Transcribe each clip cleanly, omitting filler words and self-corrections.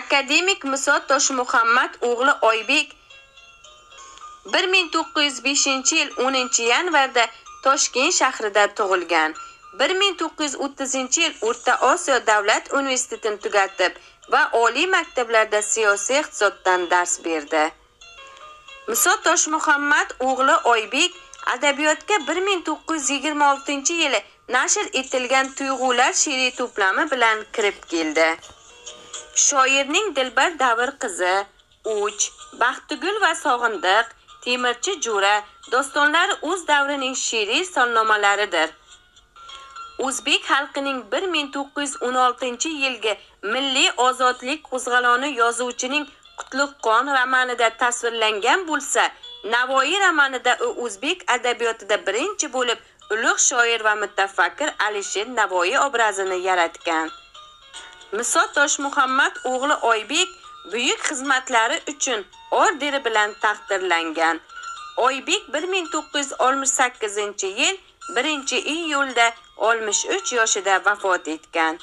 Akademik Muso Toshmuhammad o'g'li Oybek 1905-yil 10-yanvarda Toshkent shahrida tug'ilgan. 1930-yil O'rta Osiyo davlat universitetini tugatib va oliy maktablarda siyosiy iqtisoddan dars berdi. Muso Toshmuhammad o'g'li Oybek adabiyotga 1926-yili nashr etilgan Tuyg'ular she'riy to'plami bilan kirib keldi. Shoirning Dilbar davr qizi, Uch, Baxtigul va Sog'indiq, Temirchi Jo'ra dostonlari o'z davrining she'riy solnomalaridir. O'zbek xalqining 1916-yilgi milliy ozodlik qo'zg'aloni yozuvchining Qutlug'qon romanida tasvirlangan bo'lsa, Navoiy romanida u o'zbek adabiyotida birinchi bo'lib ulug' shoir va mutafakkir Alisher Navoiy obrazini yaratgan. Muso Toshmuhammad o'g'li Oybek buyuk xizmatlari uchun ordeni bilan taqdirlangan. Oybek 1968-yil 1-iyulda 63 yoshida vafot etgan.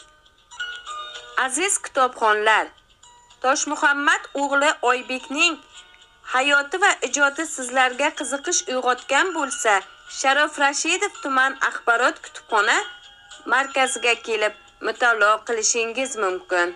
Aziz kitobxonlar, Toshmuhammad o'g'li Oybekning hayoti va ijodi sizlarga qiziqish uyg'otgan bo'lsa, Sharof Rashidov tuman axborot kutubxona markaziga kelib mutolaa qilishingiz mumkin.